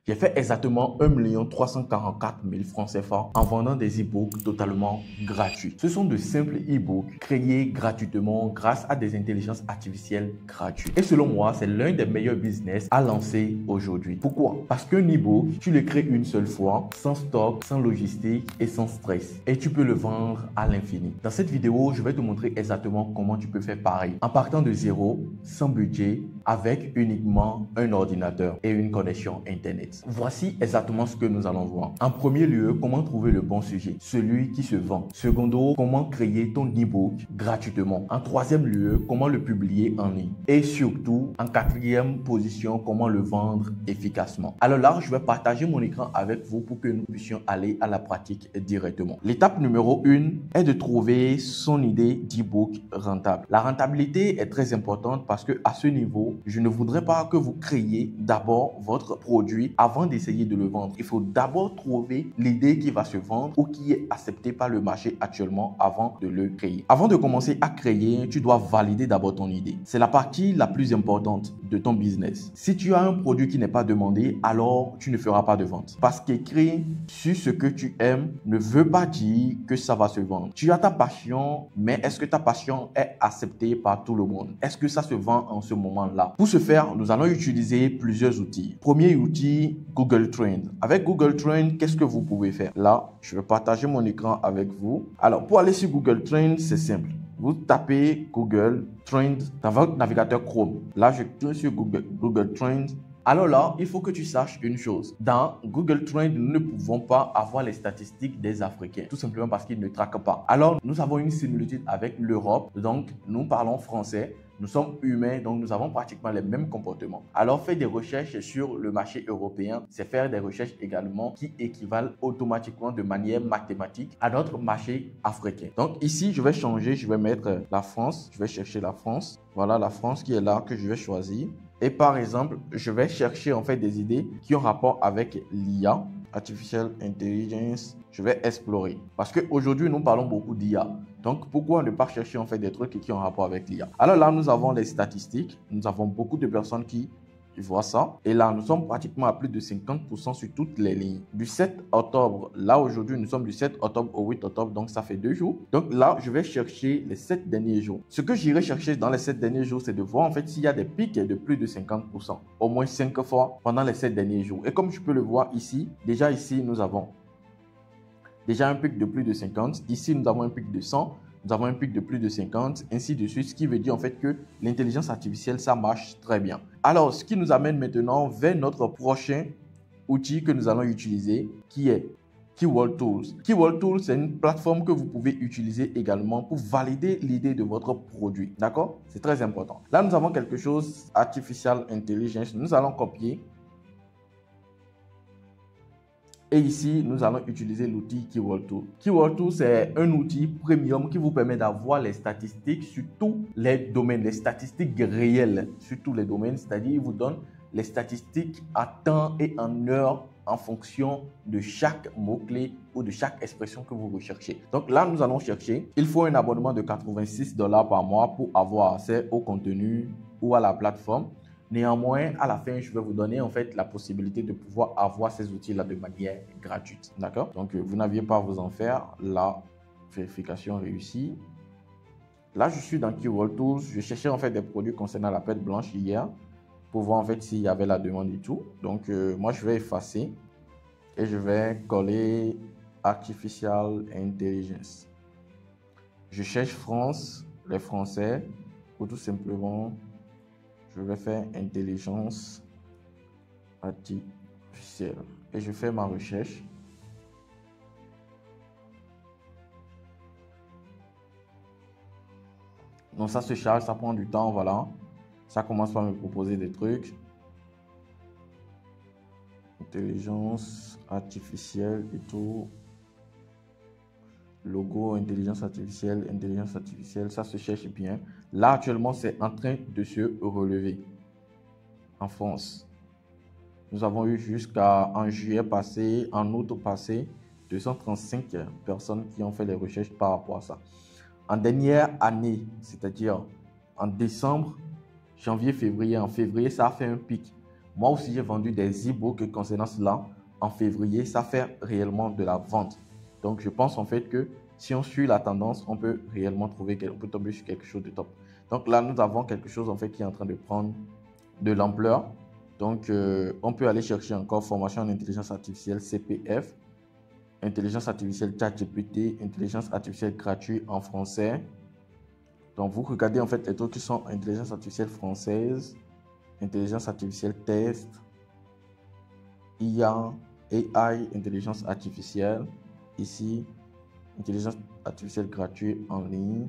J'ai fait exactement 1 344 000 francs CFA en vendant des e-books totalement gratuits. Ce sont de simples e-books créés gratuitement grâce à des intelligences artificielles gratuites. Et selon moi, c'est l'un des meilleurs business à lancer aujourd'hui. Pourquoi? Parce qu'un e-book, tu le crées une seule fois, sans stock, sans logistique et sans stress. Et tu peux le vendre à l'infini. Dans cette vidéo, je vais te montrer exactement comment tu peux faire pareil. En partant de zéro, sans budget, avec uniquement un ordinateur et une connexion Internet. Voici exactement ce que nous allons voir. En premier lieu, comment trouver le bon sujet, celui qui se vend. Secondo, comment créer ton e-book gratuitement. En troisième lieu, comment le publier en ligne. Et surtout, en quatrième position, comment le vendre efficacement. Alors là, je vais partager mon écran avec vous pour que nous puissions aller à la pratique directement. L'étape numéro 1 est de trouver son idée d'e-book rentable. La rentabilité est très importante parce que à ce niveau, je ne voudrais pas que vous créiez d'abord votre produit avant d'essayer de le vendre. Il faut d'abord trouver l'idée qui va se vendre ou qui est acceptée par le marché actuellement avant de le créer. Avant de commencer à créer, tu dois valider d'abord ton idée. C'est la partie la plus importante de ton business. Si tu as un produit qui n'est pas demandé, alors tu ne feras pas de vente. Parce qu'écrire sur ce que tu aimes ne veut pas dire que ça va se vendre. Tu as ta passion, mais est-ce que ta passion est acceptée par tout le monde? Est-ce que ça se vend en ce moment-là? Pour ce faire, nous allons utiliser plusieurs outils. Premier outil, Google Trend. Avec Google Trend, qu'est-ce que vous pouvez faire? Là, je vais partager mon écran avec vous. Alors, pour aller sur Google Trend, c'est simple. Vous tapez Google Trend dans votre navigateur Chrome. Là, je clique sur Google Trend. Alors là, il faut que tu saches une chose. Dans Google Trend, nous ne pouvons pas avoir les statistiques des Africains, tout simplement parce qu'ils ne traquent pas. Alors, nous avons une similitude avec l'Europe, donc nous parlons français. Nous sommes humains, donc nous avons pratiquement les mêmes comportements. Alors, faire des recherches sur le marché européen, c'est faire des recherches également qui équivalent automatiquement de manière mathématique à notre marché africain. Donc ici, je vais changer, je vais mettre la France. Je vais chercher la France. Voilà la France qui est là, que je vais choisir. Et par exemple, je vais chercher en fait des idées qui ont rapport avec l'IA, Artificial Intelligence. Je vais explorer. Parce qu'aujourd'hui, nous parlons beaucoup d'IA. Donc, pourquoi ne pas chercher en fait des trucs qui ont rapport avec l'IA? Alors là, nous avons les statistiques. Nous avons beaucoup de personnes qui voient ça. Et là, nous sommes pratiquement à plus de 50% sur toutes les lignes. Du 7 octobre, là aujourd'hui, nous sommes du 7 octobre au 8 octobre, donc ça fait 2 jours. Donc là, je vais chercher les 7 derniers jours. Ce que j'irai chercher dans les 7 derniers jours, c'est de voir en fait s'il y a des pics de plus de 50%. Au moins 5 fois pendant les 7 derniers jours. Et comme je peux le voir ici, déjà ici, nous avons déjà un pic de plus de 50. Ici, nous avons un pic de 100. Nous avons un pic de plus de 50, ainsi de suite. Ce qui veut dire en fait que l'intelligence artificielle, ça marche très bien. Alors, ce qui nous amène maintenant vers notre prochain outil que nous allons utiliser, qui est Keyword Tools. Keyword Tools, c'est une plateforme que vous pouvez utiliser également pour valider l'idée de votre produit. D'accord? C'est très important. Là, nous avons quelque chose, Artificial Intelligence. Nous allons copier. Et ici, nous allons utiliser l'outil Keyword Tool. Keyword Tool, c'est un outil premium qui vous permet d'avoir les statistiques sur tous les domaines, les statistiques réelles sur tous les domaines. C'est-à-dire, il vous donne les statistiques à temps et en heure en fonction de chaque mot-clé ou de chaque expression que vous recherchez. Donc là, nous allons chercher. Il faut un abonnement de 86 $ par mois pour avoir accès au contenu ou à la plateforme. Néanmoins, à la fin, je vais vous donner en fait la possibilité de pouvoir avoir ces outils-là de manière gratuite. D'accord? Donc, vous n'aviez pas à vous en faire. La vérification réussie. Là, je suis dans Keyword Tools. Je cherchais en fait des produits concernant la perte blanche hier pour voir en fait s'il y avait la demande et tout. Donc, moi, je vais effacer et je vais coller Artificial Intelligence. Je cherche France, les Français, ou tout simplement... Je vais faire intelligence artificielle et je fais ma recherche. Donc ça se charge, ça prend du temps, voilà. Ça commence par me proposer des trucs. Intelligence artificielle et tout. Logo, intelligence artificielle, ça se cherche bien. Là, actuellement, c'est en train de se relever en France. Nous avons eu en juillet passé, en août passé, 235 personnes qui ont fait les recherches par rapport à ça. En dernière année, c'est-à-dire en décembre, janvier, février, en février, ça a fait un pic. Moi aussi, j'ai vendu des e-books concernant cela en février. Ça fait réellement de la vente. Donc, je pense en fait que si on suit la tendance, on peut réellement on peut tomber sur quelque chose de top. Donc là, nous avons quelque chose en fait qui est en train de prendre de l'ampleur. Donc, on peut aller chercher encore formation en intelligence artificielle CPF, intelligence artificielle ChatGPT, intelligence artificielle gratuite en français. Donc, vous regardez en fait les trucs qui sont intelligence artificielle française, intelligence artificielle test, IA, AI, intelligence artificielle. Ici, intelligence artificielle gratuite en ligne.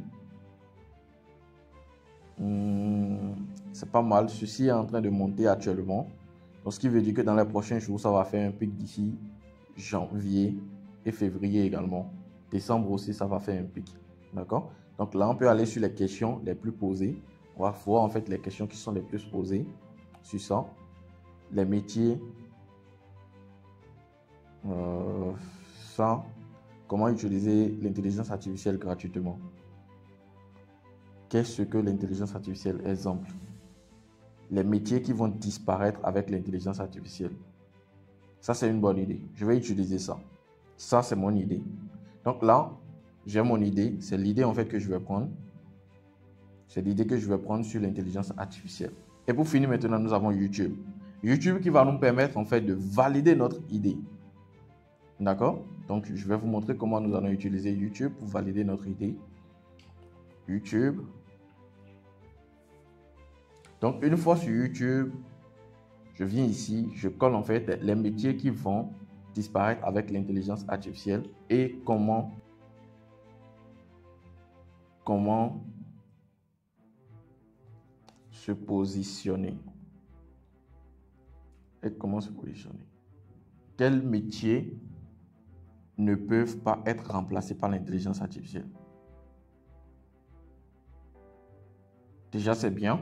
C'est pas mal. Ceci est en train de monter actuellement. Donc, ce qui veut dire que dans les prochains jours, ça va faire un pic d'ici janvier et février également. Décembre aussi, ça va faire un pic. D'accord? Donc là, on peut aller sur les questions les plus posées. On va voir en fait les questions qui sont les plus posées sur ça. Les métiers. Ça. Comment utiliser l'intelligence artificielle gratuitement? Qu'est-ce que l'intelligence artificielle? Exemple. Les métiers qui vont disparaître avec l'intelligence artificielle. Ça, c'est une bonne idée. Je vais utiliser ça. Ça, c'est mon idée. Donc là, j'ai mon idée. C'est l'idée en fait que je vais prendre. C'est l'idée que je vais prendre sur l'intelligence artificielle. Et pour finir maintenant, nous avons YouTube. YouTube qui va nous permettre en fait de valider notre idée. D'accord? Donc, je vais vous montrer comment nous allons utiliser YouTube pour valider notre idée. YouTube. Donc, une fois sur YouTube, je viens ici, je colle en fait les métiers qui vont disparaître avec l'intelligence artificielle et comment se positionner. Et comment se positionner. Quels métiers ne peuvent pas être remplacés par l'intelligence artificielle? Déjà, c'est bien.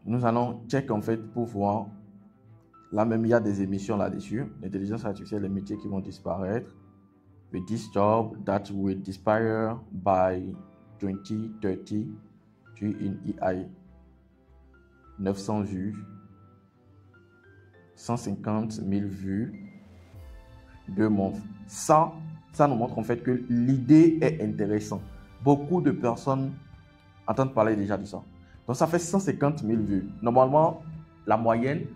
Nous allons check en fait pour voir. Là même, il y a des émissions là-dessus. L'intelligence artificielle, les métiers qui vont disparaître. With this job that will disappear by 2030 due in AI. 900 vues. 150 000 vues. 2 mois. Ça nous montre en fait que l'idée est intéressante. Beaucoup de personnes entendent parler déjà de ça. Donc, ça fait 150 000 vues. Normalement, la moyenne,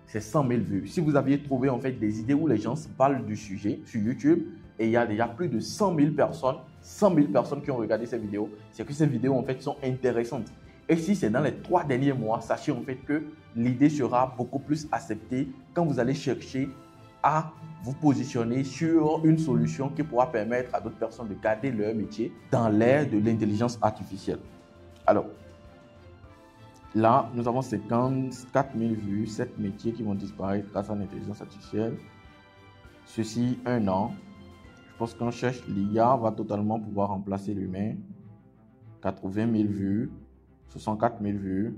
c'est 100 000 vues. Si vous aviez trouvé en fait des idées où les gens parlent du sujet sur YouTube et il y a déjà plus de 100 000 personnes qui ont regardé ces vidéos, c'est que ces vidéos en fait sont intéressantes. Et si c'est dans les 3 derniers mois, sachez en fait que l'idée sera beaucoup plus acceptée quand vous allez chercher à vous positionner sur une solution qui pourra permettre à d'autres personnes de garder leur métier dans l'ère de l'intelligence artificielle. Alors, là, nous avons 54 000 vues, 7 métiers qui vont disparaître grâce à l'intelligence artificielle. Ceci, 1 an. Je pense qu'on cherche l'IA va totalement pouvoir remplacer l'humain. 80 000 vues, 64 000 vues,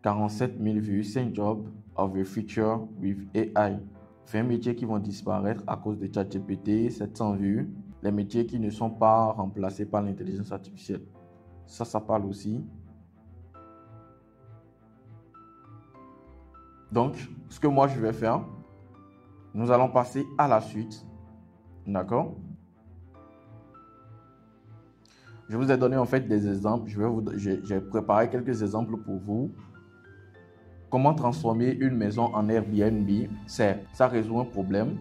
47 000 vues, 5 jobs of the future with AI. 20 métiers qui vont disparaître à cause de ChatGPT, 700 vues. Les métiers qui ne sont pas remplacés par l'intelligence artificielle. Ça parle aussi. Donc, ce que moi je vais faire, nous allons passer à la suite. D'accord? Je vous ai donné en fait des exemples. J'ai préparé quelques exemples pour vous. Comment transformer une maison en Airbnb? Ça résout un problème.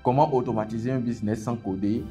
Comment automatiser un business sans coder?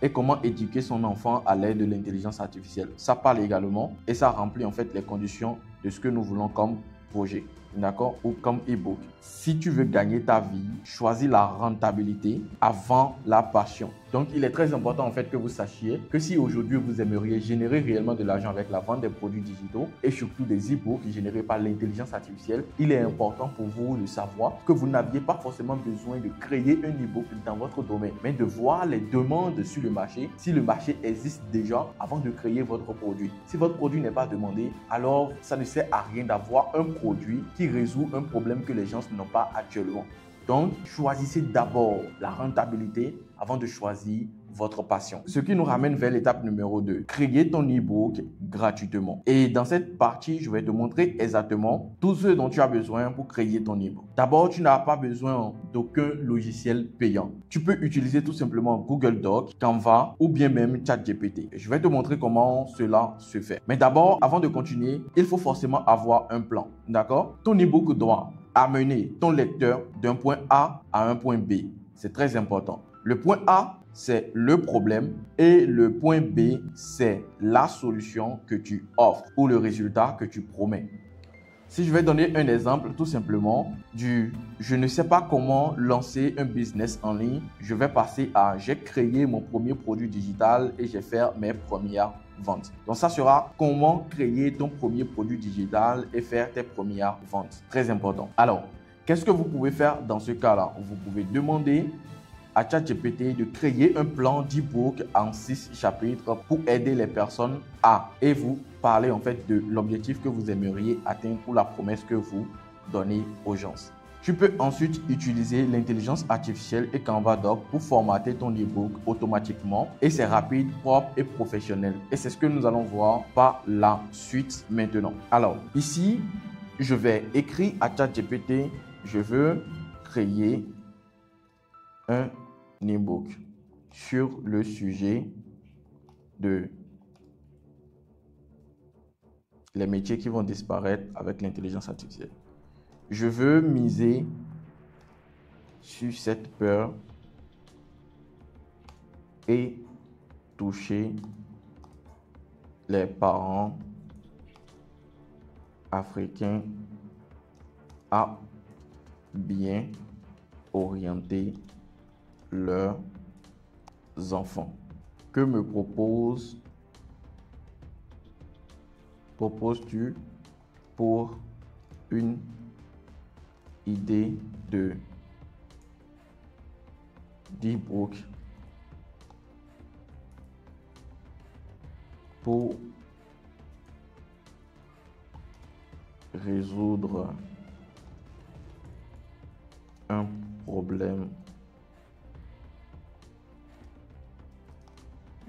Et comment éduquer son enfant à l'aide de l'intelligence artificielle. Ça parle également et ça remplit en fait les conditions de ce que nous voulons comme projet. D'accord? Ou comme e-book. Si tu veux gagner ta vie, choisis la rentabilité avant la passion. Donc, il est très important en fait que vous sachiez que si aujourd'hui vous aimeriez générer réellement de l'argent avec la vente des produits digitaux et surtout des e-books générés par l'intelligence artificielle, il est important pour vous de savoir que vous n'aviez pas forcément besoin de créer un e-book dans votre domaine, mais de voir les demandes sur le marché, si le marché existe déjà avant de créer votre produit. Si votre produit n'est pas demandé, alors ça ne sert à rien d'avoir un produit qui résout un problème que les gens n'ont pas actuellement. Donc, choisissez d'abord la rentabilité avant de choisir votre passion. Ce qui nous ramène vers l'étape numéro 2. Créer ton e-book gratuitement. Et dans cette partie, je vais te montrer exactement tout ce dont tu as besoin pour créer ton e-book. D'abord, tu n'as pas besoin d'aucun logiciel payant. Tu peux utiliser tout simplement Google Docs, Canva ou bien même ChatGPT. Je vais te montrer comment cela se fait. Mais d'abord, avant de continuer, il faut forcément avoir un plan. D'accord? Ton e-book doit amener ton lecteur d'un point A à un point B. C'est très important. Le point A, c'est le problème et le point B, c'est la solution que tu offres ou le résultat que tu promets. Si je vais donner un exemple tout simplement du « je ne sais pas comment lancer un business en ligne », je vais passer à « j'ai créé mon premier produit digital et j'ai fait mes premières ventes ». Donc ça sera comment créer ton premier produit digital et faire tes premières ventes. Très important. Alors, qu'est-ce que vous pouvez faire dans ce cas-là? Vous pouvez demander à ChatGPT de créer un plan d'e-book en 6 chapitres pour aider les personnes à et vous parler en fait de l'objectif que vous aimeriez atteindre ou la promesse que vous donnez aux gens. Tu peux ensuite utiliser l'intelligence artificielle et Canva Doc pour formater ton e-book automatiquement et c'est rapide, propre et professionnel. Et c'est ce que nous allons voir par la suite maintenant. Alors ici, je vais écrire à ChatGPT, je veux créer un e-book sur le sujet de les métiers qui vont disparaître avec l'intelligence artificielle. Je veux miser sur cette peur et toucher les parents africains à bien orienter leurs enfants. Que me proposes-tu pour une idée d'e-book pour résoudre un problème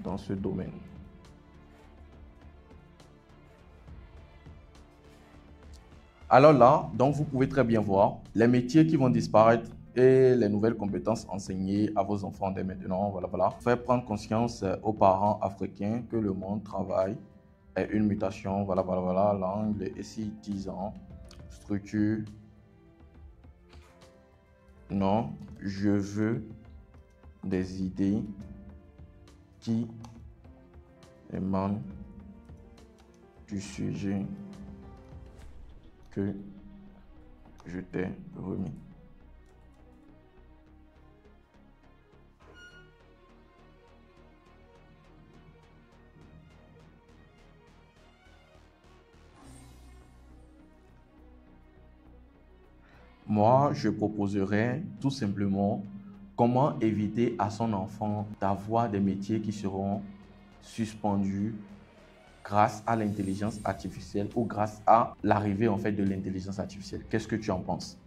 dans ce domaine? Alors là, donc vous pouvez très bien voir les métiers qui vont disparaître et les nouvelles compétences enseignées à vos enfants dès maintenant. Voilà. Faire prendre conscience aux parents africains que le monde travail est une mutation. Voilà. Langue et 10 ans. Structure. Non, je veux des idées qui émanent du sujet que je t'ai remis. Moi, je proposerais tout simplement comment éviter à son enfant d'avoir des métiers qui seront suspendus grâce à l'intelligence artificielle ou grâce à l'arrivée en fait de l'intelligence artificielle. Qu'est-ce que tu en penses?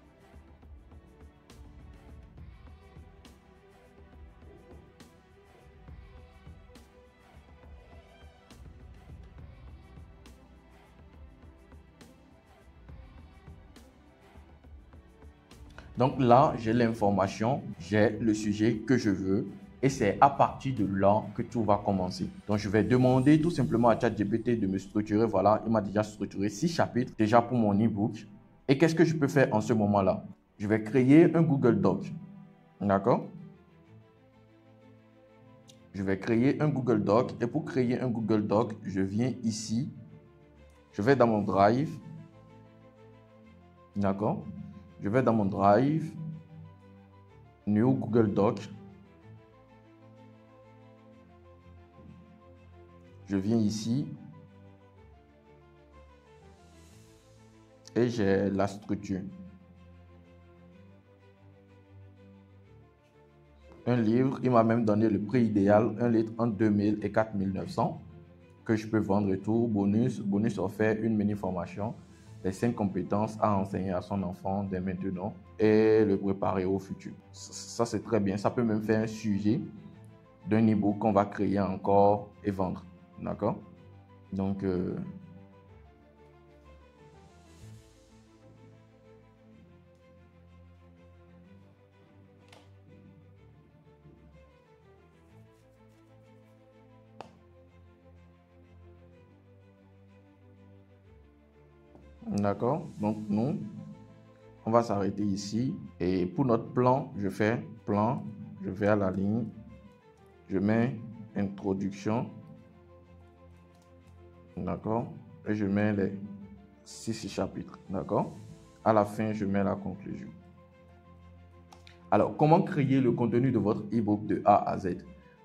Donc là, j'ai l'information, j'ai le sujet que je veux et c'est à partir de là que tout va commencer. Donc, je vais demander tout simplement à ChatGPT de me structurer. Voilà, il m'a déjà structuré 6 chapitres déjà pour mon e-book. Et qu'est-ce que je peux faire en ce moment-là? Je vais créer un Google Doc. D'accord? Je vais créer un Google Doc et pour créer un Google Doc, je viens ici. Je vais dans mon Drive. D'accord? Je vais dans mon Drive, New Google Doc. Je viens ici et j'ai la structure. Un livre, il m'a même donné le prix idéal, un litre entre 2000 et 4900 que je peux vendre et tout. Bonus offert, une mini formation. Les 5 compétences à enseigner à son enfant dès maintenant. et le préparer au futur. Ça, c'est très bien. Ça peut même faire un sujet d'un e-book qu'on va créer encore et vendre. D'accord? Donc, d'accord? Donc, nous, on va s'arrêter ici. Et pour notre plan, je fais plan, je vais à la ligne, je mets introduction, d'accord? Et je mets les 6 chapitres, d'accord? À la fin, je mets la conclusion. Alors, comment créer le contenu de votre e-book de A à Z?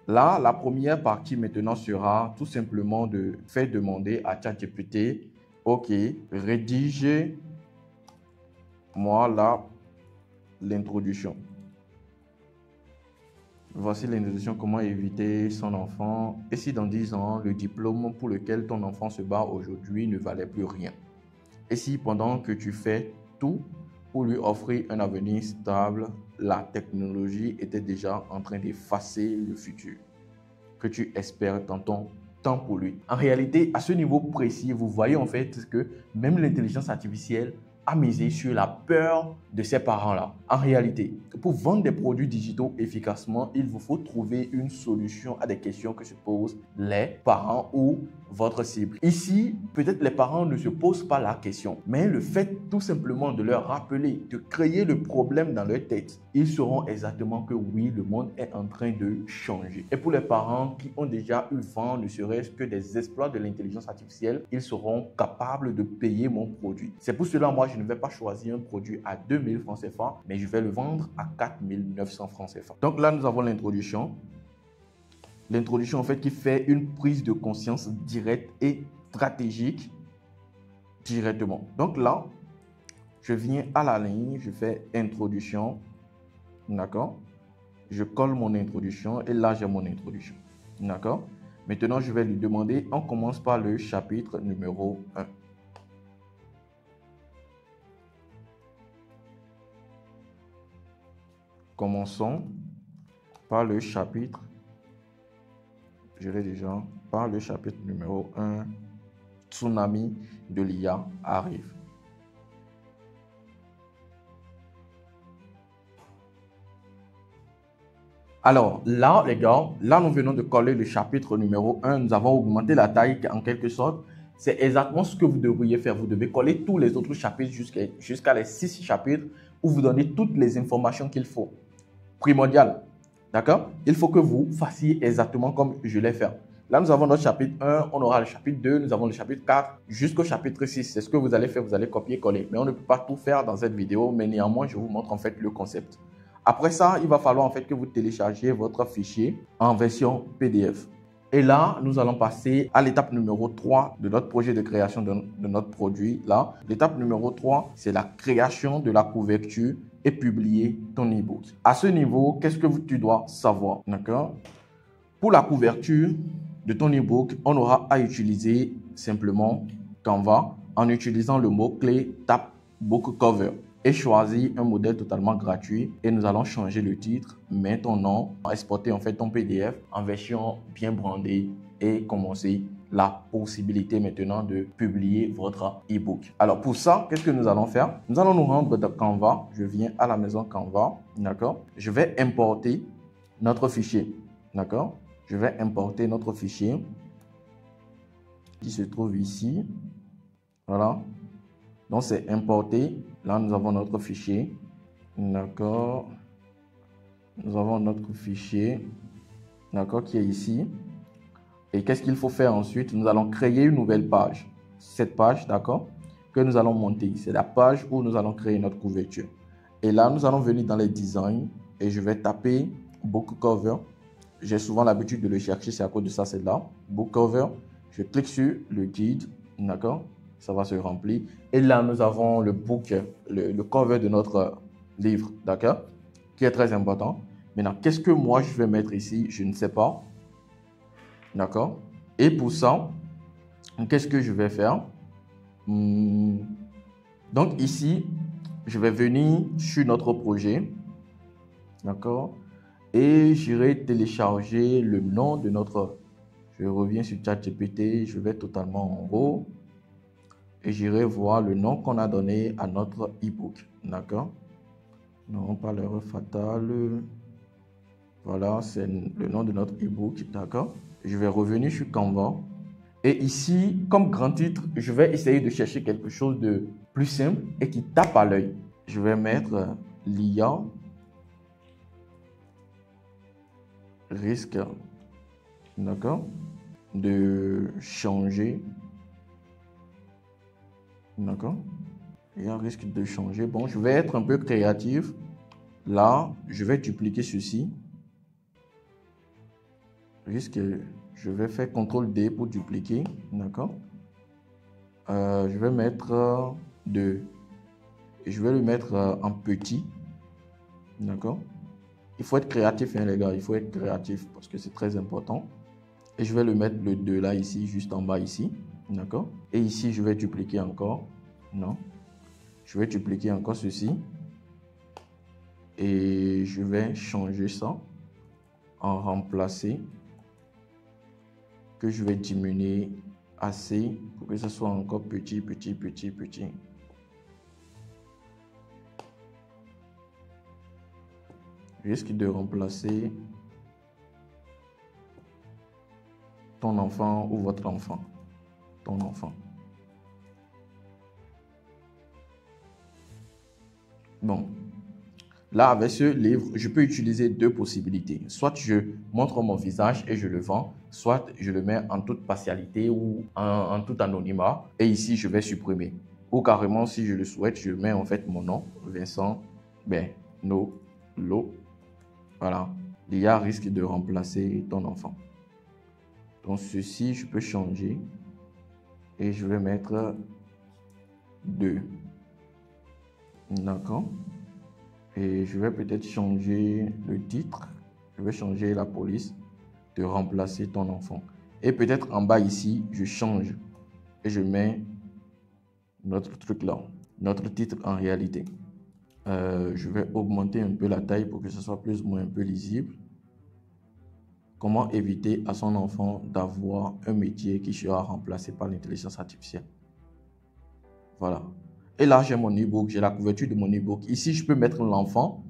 Là, la première partie maintenant sera tout simplement de faire demander à ChatGPT, OK, rédige-moi là l'introduction. Voici l'introduction, comment éviter son enfant. Et si dans 10 ans, le diplôme pour lequel ton enfant se bat aujourd'hui ne valait plus rien? Et si pendant que tu fais tout pour lui offrir un avenir stable, la technologie était déjà en train d'effacer le futur que tu espères dans ton temps pour lui? En réalité, à ce niveau précis, vous voyez en fait que même l'intelligence artificielle a misé sur la peur de ces parents-là. En réalité, pour vendre des produits digitaux efficacement, il vous faut trouver une solution à des questions que se posent les parents ou votre cible. Ici, peut-être les parents ne se posent pas la question, mais le fait tout simplement de leur rappeler, de créer le problème dans leur tête, ils sauront exactement que oui, le monde est en train de changer. Et pour les parents qui ont déjà eu vent, ne serait-ce que des exploits de l'intelligence artificielle, ils seront capables de payer mon produit. C'est pour cela, moi, je ne vais pas choisir un produit à 2000 francs CFA, mais je vais le vendre à 4900 francs CFA. Donc là, nous avons l'introduction. L'introduction, en fait, qui fait une prise de conscience directe et stratégique directement. Donc là, je viens à la ligne, je fais introduction, d'accord? Je colle mon introduction et là, j'ai mon introduction, d'accord? Maintenant, je vais lui demander, on commence par le chapitre numéro 1. Commençons par le chapitre, je l'ai déjà, par le chapitre numéro 1, tsunami de l'IA arrive. Alors là, les gars, là nous venons de coller le chapitre numéro 1, nous avons augmenté la taille en quelque sorte. C'est exactement ce que vous devriez faire. Vous devez coller tous les autres chapitres jusqu'à les 6 chapitres où vous donnez toutes les informations qu'il faut. Primordial. D'accord? Il faut que vous fassiez exactement comme je l'ai fait. Là, nous avons notre chapitre 1, on aura le chapitre 2, nous avons le chapitre 4 jusqu'au chapitre 6. C'est ce que vous allez faire, vous allez copier-coller. Mais on ne peut pas tout faire dans cette vidéo, mais néanmoins, je vous montre en fait le concept. Après ça, il va falloir en fait que vous téléchargez votre fichier en version PDF. Et là, nous allons passer à l'étape numéro 3 de notre projet de création de notre produit. Là, l'étape numéro 3, c'est la création de la couverture et publier ton e-book. À ce niveau, qu'est-ce que tu dois savoir? D'accord? Pour la couverture de ton e-book, on aura à utiliser simplement Canva en utilisant le mot-clé Tap Book Cover et choisir un modèle totalement gratuit et nous allons changer le titre, mettre ton nom, exporter en fait ton PDF en version bien brandée et commencer la possibilité maintenant de publier votre e-book. Alors pour ça, qu'est-ce que nous allons faire? Nous allons nous rendre dans Canva. Je viens à la maison Canva, d'accord? Je vais importer notre fichier, d'accord? Je vais importer notre fichier qui se trouve ici. Voilà. Donc, c'est importé. Là, nous avons notre fichier. D'accord. Nous avons notre fichier. D'accord, qui est ici. Et qu'est-ce qu'il faut faire ensuite? Nous allons créer une nouvelle page. Cette page, d'accord, que nous allons monter. C'est la page où nous allons créer notre couverture. Et là, nous allons venir dans les designs. Et je vais taper Book Cover. J'ai souvent l'habitude de le chercher, c'est à cause de ça, c'est là. Book Cover. Je clique sur le guide, d'accord? Ça va se remplir. Et là, nous avons le book, le cover de notre livre, d'accord? Qui est très important. Maintenant, qu'est-ce que moi je vais mettre ici? Je ne sais pas. D'accord? Et pour ça, qu'est-ce que je vais faire? Donc ici, je vais venir sur notre projet. D'accord? Et j'irai télécharger le nom de notre... Je reviens sur ChatGPT, je vais totalement en haut. Et j'irai voir le nom qu'on a donné à notre e-book. D'accord? Non, pas l'erreur fatale. Voilà, c'est le nom de notre e-book. D'accord? Je vais revenir sur Canva. Et ici, comme grand titre, je vais essayer de chercher quelque chose de plus simple et qui tape à l'œil. Je vais mettre l'IA risque, d'accord, de changer. D'accord? Il y a un risque de changer. Bon, je vais être un peu créatif. Là, je vais dupliquer ceci. Risque, je vais faire CTRL-D pour dupliquer. D'accord? Je vais mettre 2. Et je vais le mettre en petit. D'accord? Il faut être créatif, hein, les gars. Il faut être créatif parce que c'est très important. Et je vais le mettre le 2 là, ici, juste en bas, ici. D'accord? Et ici, je vais dupliquer encore. Non. Je vais dupliquer encore ceci. Et je vais changer ça en remplacer. Que je vais diminuer assez pour que ce soit encore petit, petit, petit, petit. Risque de remplacer ton enfant ou votre enfant. Ton enfant. Bon. Là, avec ce livre, je peux utiliser deux possibilités. Soit je montre mon visage et je le vends, soit je le mets en toute partialité ou en tout anonymat. Et ici, je vais supprimer. Ou carrément, si je le souhaite, je mets en fait mon nom, Vincent Benolo. Voilà. L'IA risque de remplacer ton enfant. Donc, ceci, je peux changer. Et je vais mettre 2. D'accord. Et je vais peut-être changer le titre. Je vais changer la police de remplacer ton enfant. Et peut-être en bas ici, je change. Et je mets notre truc là. Notre titre en réalité. Je vais augmenter un peu la taille pour que ce soit plus ou moins un peu lisible. Comment éviter à son enfant d'avoir un métier qui sera remplacé par l'intelligence artificielle. Voilà. Et là, j'ai mon e-book, j'ai la couverture de mon e-book. Ici, je peux mettre l'enfant.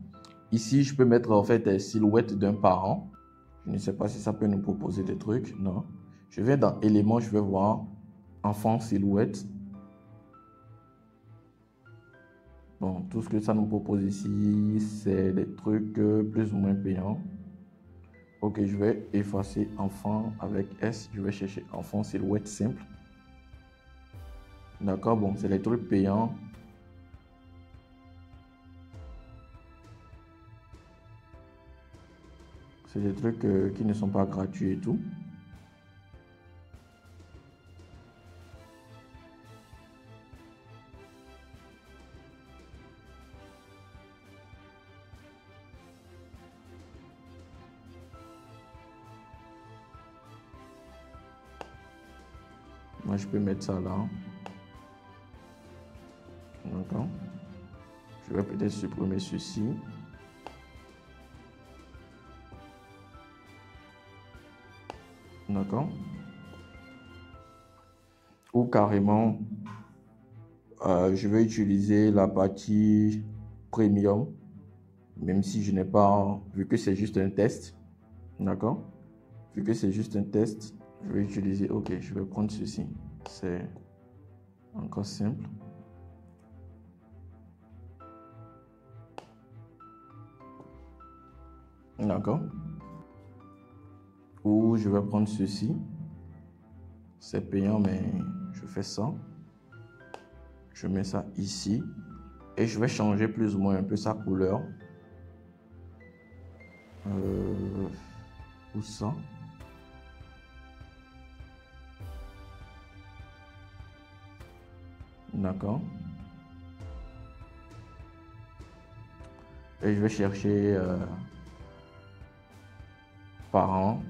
Ici, je peux mettre en fait des silhouettes d'un parent. Je ne sais pas si ça peut nous proposer des trucs. Non. Je vais dans éléments, je vais voir enfant silhouette. Bon, tout ce que ça nous propose ici, c'est des trucs plus ou moins payants. Ok, je vais effacer enfant avec S. Je vais chercher enfant silhouette simple. D'accord, bon, c'est les trucs payants. C'est des trucs qui ne sont pas gratuits et tout. Moi, je peux mettre ça là. D'accord. Je vais peut-être supprimer ceci. D'accord. Ou carrément, je vais utiliser la partie premium, même si je n'ai pas, vu que c'est juste un test. D'accord. Vu que c'est juste un test, je vais utiliser, ok, je vais prendre ceci. C'est encore simple. D'accord. Ou je vais prendre ceci. C'est payant, mais je fais ça. Je mets ça ici. Et je vais changer plus ou moins un peu sa couleur. Ou ça. D'accord. Et je vais chercher parents,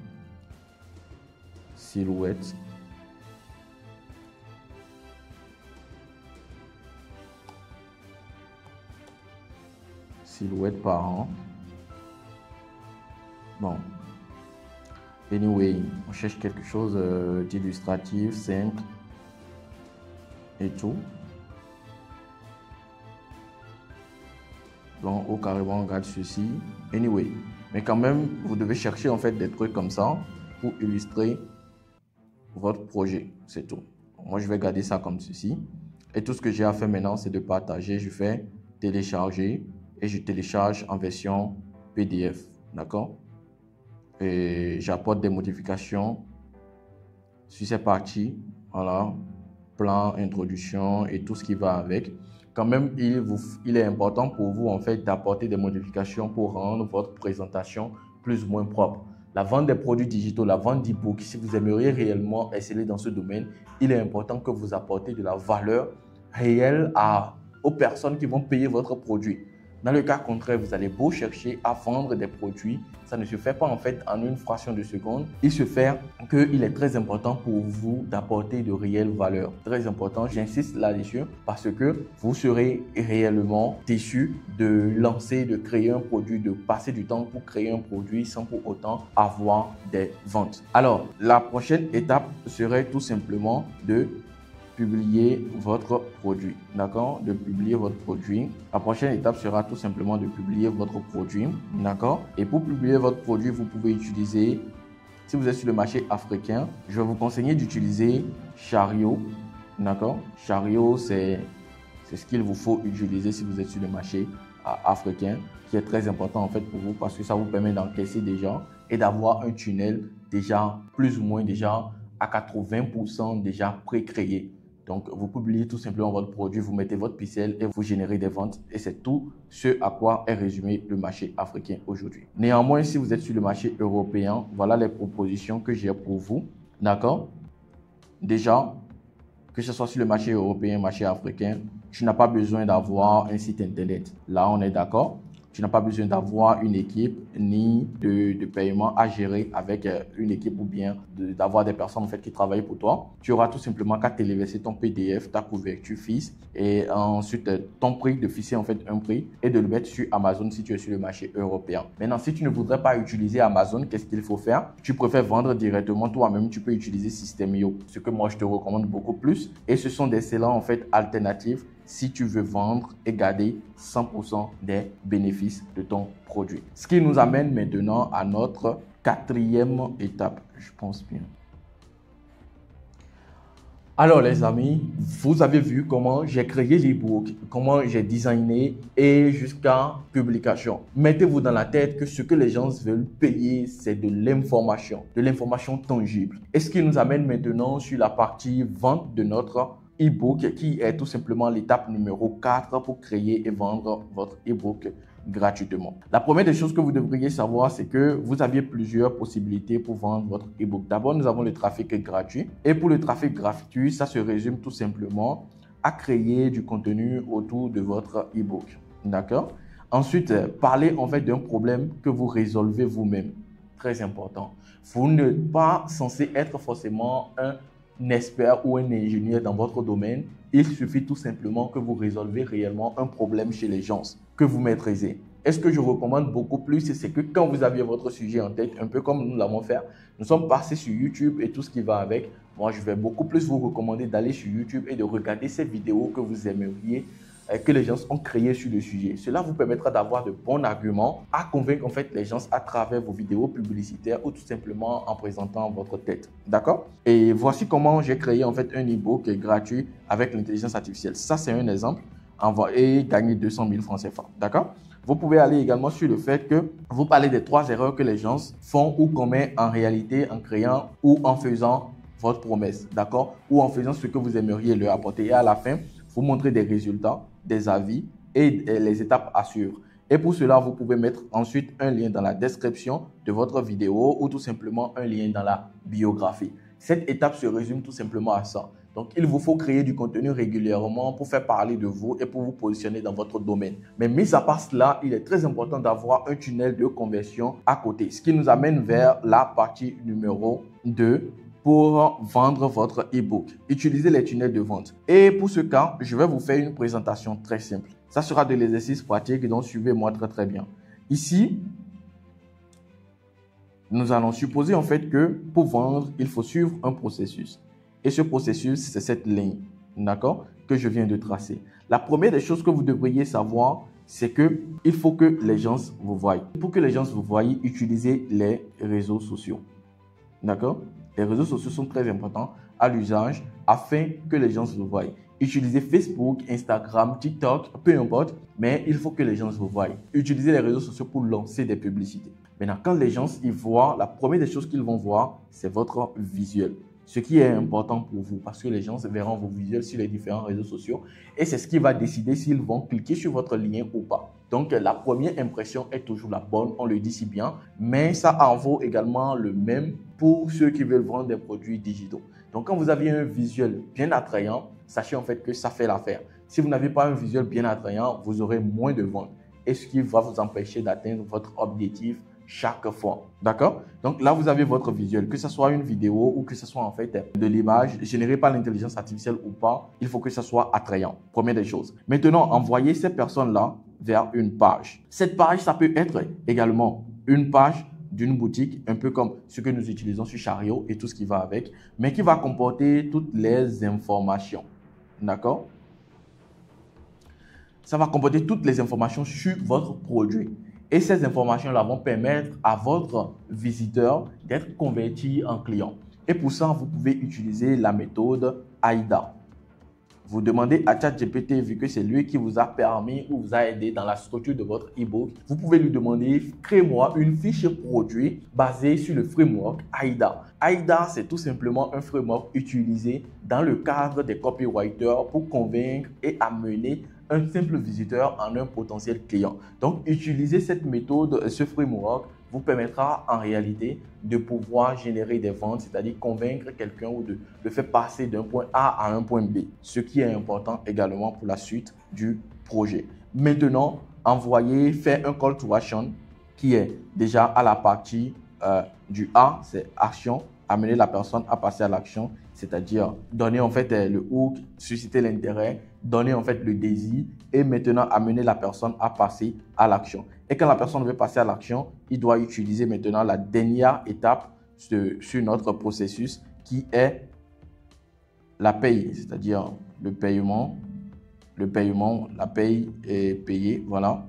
silhouette. silhouette parent. Bon. Anyway, on cherche quelque chose d'illustratif, simple et tout. Donc, au carrément, on regarde ceci. Anyway, mais quand même, vous devez chercher en fait des trucs comme ça pour illustrer votre projet. C'est tout. Moi, je vais garder ça comme ceci. Et tout ce que j'ai à faire maintenant, c'est de partager. Je fais télécharger et je télécharge en version PDF. D'accord? Et j'apporte des modifications sur ces parties. Voilà. Plan, introduction et tout ce qui va avec. Quand même, il est important pour vous en fait d'apporter des modifications pour rendre votre présentation plus ou moins propre. La vente des produits digitaux, la vente d'e-book, si vous aimeriez réellement exceller dans ce domaine, il est important que vous apportez de la valeur réelle aux personnes qui vont payer votre produit. Dans le cas contraire, vous allez beau chercher à vendre des produits, ça ne se fait pas en fait en une fraction de seconde. Il se fait qu'il est très important pour vous d'apporter de réelles valeurs. Très important, j'insiste là-dessus parce que vous serez réellement déçu de lancer, de créer un produit, de passer du temps pour créer un produit sans pour autant avoir des ventes. Alors, la prochaine étape serait tout simplement de publier votre produit, d'accord? De publier votre produit. La prochaine étape sera tout simplement de publier votre produit, d'accord? Et pour publier votre produit, vous pouvez utiliser, si vous êtes sur le marché africain, je vais vous conseiller d'utiliser Chariot, d'accord? Chariot, c'est ce qu'il vous faut utiliser si vous êtes sur le marché africain, qui est très important en fait pour vous parce que ça vous permet d'encaisser des gens et d'avoir un tunnel déjà plus ou moins déjà à 80% déjà pré-créé. Donc, vous publiez tout simplement votre produit, vous mettez votre pixel et vous générez des ventes. Et c'est tout ce à quoi est résumé le marché africain aujourd'hui. Néanmoins, si vous êtes sur le marché européen, voilà les propositions que j'ai pour vous. D'accord? Déjà, que ce soit sur le marché européen, marché africain, tu n'as pas besoin d'avoir un site internet. Là, on est d'accord. Tu n'as pas besoin d'avoir une équipe ni de paiement à gérer avec une équipe ou bien d'avoir des personnes en fait qui travaillent pour toi. Tu auras tout simplement qu'à téléverser ton PDF, ta couverture fixe et ensuite ton prix, de fixer en fait un prix et de le mettre sur Amazon si tu es sur le marché européen. Maintenant, si tu ne voudrais pas utiliser Amazon, qu'est-ce qu'il faut faire? Tu préfères vendre directement toi-même, tu peux utiliser System.io, ce que moi je te recommande beaucoup plus. Et ce sont d'excellents en fait alternatives si tu veux vendre et garder 100% des bénéfices de ton produit. Ce qui nous amène maintenant à notre quatrième étape, je pense bien. Alors les amis, vous avez vu comment j'ai créé l'e-book, comment j'ai designé et jusqu'à publication. Mettez-vous dans la tête que ce que les gens veulent payer, c'est de l'information tangible. Et ce qui nous amène maintenant sur la partie vente de notre e-book qui est tout simplement l'étape numéro 4 pour créer et vendre votre e-book gratuitement. La première des choses que vous devriez savoir, c'est que vous aviez plusieurs possibilités pour vendre votre e-book. D'abord, nous avons le trafic gratuit. Et pour le trafic gratuit, ça se résume tout simplement à créer du contenu autour de votre e-book. D'accord? Ensuite, parlez en fait d'un problème que vous résolvez vous-même. Très important. Vous n'êtes pas censé être forcément un expert ou un ingénieur dans votre domaine. Il suffit tout simplement que vous résolvez réellement un problème chez les gens que vous maîtrisez. Et ce que je recommande beaucoup plus, c'est que quand vous aviez votre sujet en tête, un peu comme nous l'avons fait, nous sommes passés sur YouTube et tout ce qui va avec. Moi, je vais beaucoup plus vous recommander d'aller sur YouTube et de regarder ces vidéos que vous aimeriez que les gens ont créées sur le sujet. Cela vous permettra d'avoir de bons arguments à convaincre en fait les gens à travers vos vidéos publicitaires ou tout simplement en présentant votre tête. D'accord? Et voici comment j'ai créé en fait un e-book gratuit avec l'intelligence artificielle. Ça, c'est un exemple. Et gagner 200 000 francs CFA. D'accord? Vous pouvez aller également sur le fait que vous parlez des 3 erreurs que les gens font ou commettent en réalité en créant ou en faisant votre promesse. D'accord? Ou en faisant ce que vous aimeriez leur apporter. Et à la fin, vous montrez des résultats, des avis et les étapes à suivre. Et pour cela, vous pouvez mettre ensuite un lien dans la description de votre vidéo ou tout simplement un lien dans la biographie. Cette étape se résume tout simplement à ça. Donc, il vous faut créer du contenu régulièrement pour faire parler de vous et pour vous positionner dans votre domaine. Mais mis à part cela, il est très important d'avoir un tunnel de conversion à côté. Ce qui nous amène vers la partie numéro 2. Pour vendre votre e-book. Utilisez les tunnels de vente. Et pour ce cas, je vais vous faire une présentation très simple. Ça sera de l'exercice pratique, donc suivez-moi très bien. Ici, nous allons supposer en fait que pour vendre, il faut suivre un processus. Et ce processus, c'est cette ligne, d'accord, que je viens de tracer. La première des choses que vous devriez savoir, c'est que il faut que les gens vous voient. Pour que les gens vous voient, utilisez les réseaux sociaux. D'accord? Les réseaux sociaux sont très importants à l'usage afin que les gens vous voient. Utilisez Facebook, Instagram, TikTok, peu importe, mais il faut que les gens vous voient. Utilisez les réseaux sociaux pour lancer des publicités. Maintenant, quand les gens y voient, la première des choses qu'ils vont voir, c'est votre visuel. Ce qui est important pour vous parce que les gens verront vos visuels sur les différents réseaux sociaux et c'est ce qui va décider s'ils vont cliquer sur votre lien ou pas. Donc, la première impression est toujours la bonne, on le dit si bien, mais ça en vaut également le même pour ceux qui veulent vendre des produits digitaux. Donc, quand vous avez un visuel bien attrayant, sachez en fait que ça fait l'affaire. Si vous n'avez pas un visuel bien attrayant, vous aurez moins de ventes et ce qui va vous empêcher d'atteindre votre objectif chaque fois. D'accord? Donc là, vous avez votre visuel, que ce soit une vidéo ou que ce soit en fait de l'image générée par l'intelligence artificielle ou pas, il faut que ce soit attrayant. Première des choses. Maintenant, envoyez ces personnes-là vers une page. Cette page, ça peut être également une page d'une boutique, un peu comme ce que nous utilisons sur Chariot et tout ce qui va avec, mais qui va comporter toutes les informations. D'accord? Ça va comporter toutes les informations sur votre produit. Et ces informations-là vont permettre à votre visiteur d'être converti en client. Et pour ça, vous pouvez utiliser la méthode AIDA. Vous demandez à ChatGPT, vu que c'est lui qui vous a permis ou vous a aidé dans la structure de votre e-book, vous pouvez lui demander, crée-moi une fiche produit basée sur le framework AIDA. AIDA, c'est tout simplement un framework utilisé dans le cadre des copywriters pour convaincre et amener un simple visiteur en un potentiel client. Donc, utiliser cette méthode, ce framework, vous permettra en réalité de pouvoir générer des ventes, c'est-à-dire convaincre quelqu'un ou de le faire passer d'un point A à un point B, ce qui est important également pour la suite du projet. Maintenant, faire un call to action qui est déjà à la partie du A, c'est action, amener la personne à passer à l'action, c'est-à-dire donner en fait le hook, susciter l'intérêt, donner en fait le désir et maintenant amener la personne à passer à l'action. Et quand la personne veut passer à l'action, il doit utiliser maintenant la dernière étape sur notre processus qui est la paye, c'est-à-dire le paiement, la paye est payée, voilà.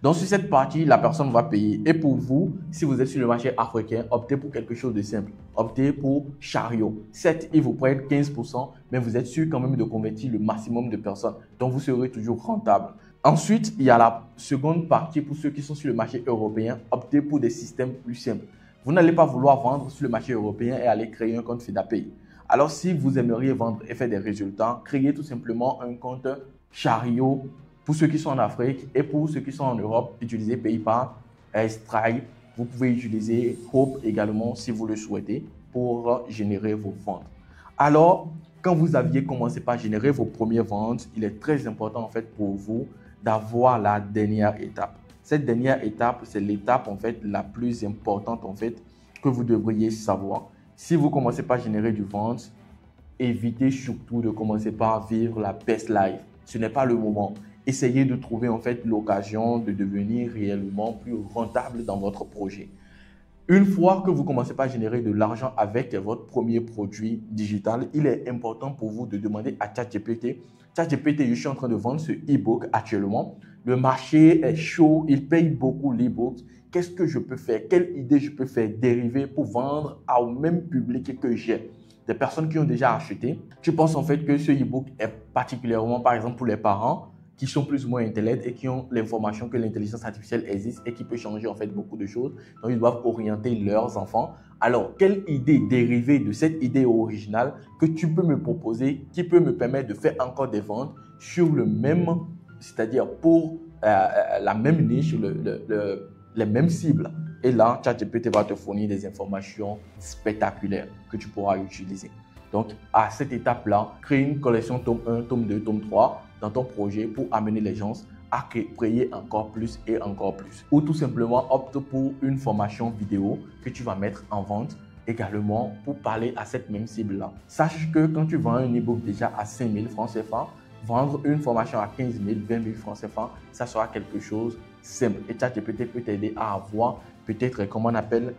Donc, sur cette partie, la personne va payer. Et pour vous, si vous êtes sur le marché africain, optez pour quelque chose de simple. Optez pour Chariot. Certes, ils vous prennent 15%, mais vous êtes sûr quand même de convertir le maximum de personnes. Donc, vous serez toujours rentable. Ensuite, il y a la seconde partie pour ceux qui sont sur le marché européen. Optez pour des systèmes plus simples. Vous n'allez pas vouloir vendre sur le marché européen et aller créer un compte FedaPay. Alors, si vous aimeriez vendre et faire des résultats, créez tout simplement un compte Chariot. Pour ceux qui sont en Afrique et pour ceux qui sont en Europe, utilisez PayPal, Stripe. Vous pouvez utiliser Hope également si vous le souhaitez pour générer vos ventes. Alors, quand vous aviez commencé par générer vos premières ventes, il est très important en fait pour vous d'avoir la dernière étape. Cette dernière étape, c'est l'étape en fait la plus importante en fait que vous devriez savoir. Si vous commencez par générer du vente, évitez surtout de commencer par vivre la best life. Ce n'est pas le moment. Essayez de trouver en fait l'occasion de devenir réellement plus rentable dans votre projet. Une fois que vous commencez par générer de l'argent avec votre premier produit digital, il est important pour vous de demander à ChatGPT. ChatGPT, je suis en train de vendre ce e-book actuellement. Le marché est chaud, il paye beaucoup l'e-book. Qu'est-ce que je peux faire? Quelle idée je peux faire dériver pour vendre au même public que j'ai? Des personnes qui ont déjà acheté. Je pense en fait que ce e-book est particulièrement, par exemple, pour les parents qui sont plus ou moins intelligents et qui ont l'information que l'intelligence artificielle existe et qui peut changer en fait beaucoup de choses. Donc, ils doivent orienter leurs enfants. Alors, quelle idée dérivée de cette idée originale que tu peux me proposer qui peut me permettre de faire encore des ventes sur le même, c'est-à-dire pour la même niche, les mêmes cibles. Et là, ChatGPT va te fournir des informations spectaculaires que tu pourras utiliser. Donc, à cette étape-là, crée une collection tome 1, tome 2, tome 3 dans ton projet pour amener les gens à créer encore plus et encore plus. Ou tout simplement, opte pour une formation vidéo que tu vas mettre en vente également pour parler à cette même cible-là. Sache que quand tu vends un e-book déjà à 5 000 francs CFA, Vendre une formation à 15 000, 20 000 francs CFA, ça sera quelque chose de simple. Et ChatGPT peut t'aider à avoir peut-être, comme on appelle,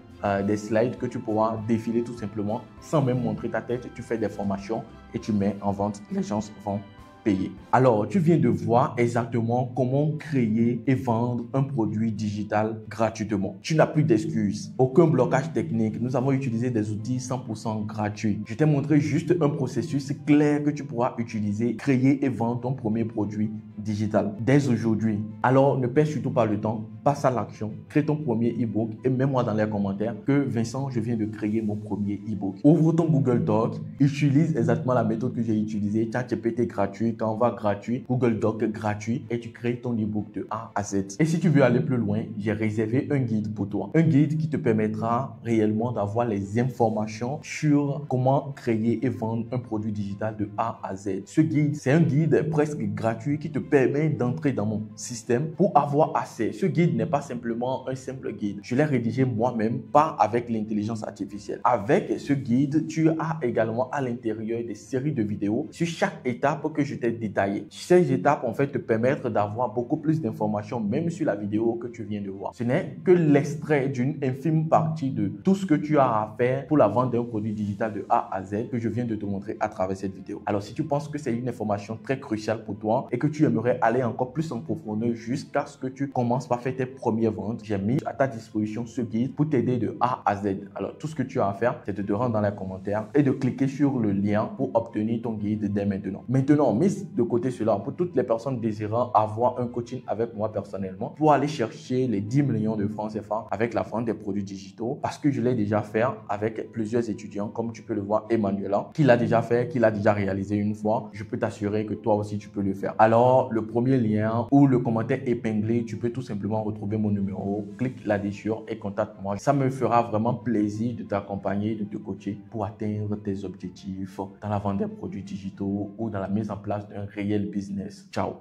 des slides que tu pourras défiler tout simplement sans même montrer ta tête. Tu fais des formations et tu mets en vente. Les gens vont payer. Alors, tu viens de voir exactement comment créer et vendre un produit digital gratuitement. Tu n'as plus d'excuses, aucun blocage technique. Nous avons utilisé des outils 100% gratuits. Je t'ai montré juste un processus clair que tu pourras utiliser, créer et vendre ton premier produit digital dès aujourd'hui. Alors, ne perds surtout pas le temps, passe à l'action, crée ton premier e-book et mets-moi dans les commentaires que Vincent, je viens de créer mon premier e-book. Ouvre ton Google Doc, utilise exactement la méthode que j'ai utilisée, ChatGPT gratuit, Canva gratuit, Google Doc gratuit et tu crées ton e-book de A à Z. Et si tu veux aller plus loin, j'ai réservé un guide pour toi. Un guide qui te permettra réellement d'avoir les informations sur comment créer et vendre un produit digital de A à Z. Ce guide, c'est un guide presque gratuit qui te permet d'entrer dans mon système pour avoir accès. Ce guide n'est pas simplement un simple guide. Je l'ai rédigé moi-même, pas avec l'intelligence artificielle. Avec ce guide, tu as également à l'intérieur des séries de vidéos sur chaque étape que je t'ai détaillée. Ces étapes, en fait, te permettent d'avoir beaucoup plus d'informations, même sur la vidéo que tu viens de voir. Ce n'est que l'extrait d'une infime partie de tout ce que tu as à faire pour la vente d'un produit digital de A à Z que je viens de te montrer à travers cette vidéo. Alors, si tu penses que c'est une information très cruciale pour toi et que tu aimerais aller encore plus en profondeur jusqu'à ce que tu commences par faire tes premières ventes, j'ai mis à ta disposition ce guide pour t'aider de A à Z. Alors, tout ce que tu as à faire, c'est de te rendre dans les commentaires et de cliquer sur le lien pour obtenir ton guide dès maintenant. Maintenant, mise de côté cela pour toutes les personnes désirant avoir un coaching avec moi personnellement pour aller chercher les 10 millions de francs CFA avec la vente des produits digitaux, parce que je l'ai déjà fait avec plusieurs étudiants, comme tu peux le voir, Emmanuela, qui l'a déjà fait, qui l'a déjà réalisé une fois. Je peux t'assurer que toi aussi, tu peux le faire. Alors, le premier lien ou le commentaire épinglé, tu peux tout simplement retrouver mon numéro, clique là-dessus et contacte-moi. Ça me fera vraiment plaisir de t'accompagner, de te coacher pour atteindre tes objectifs dans la vente des produits digitaux ou dans la mise en place d'un réel business. Ciao.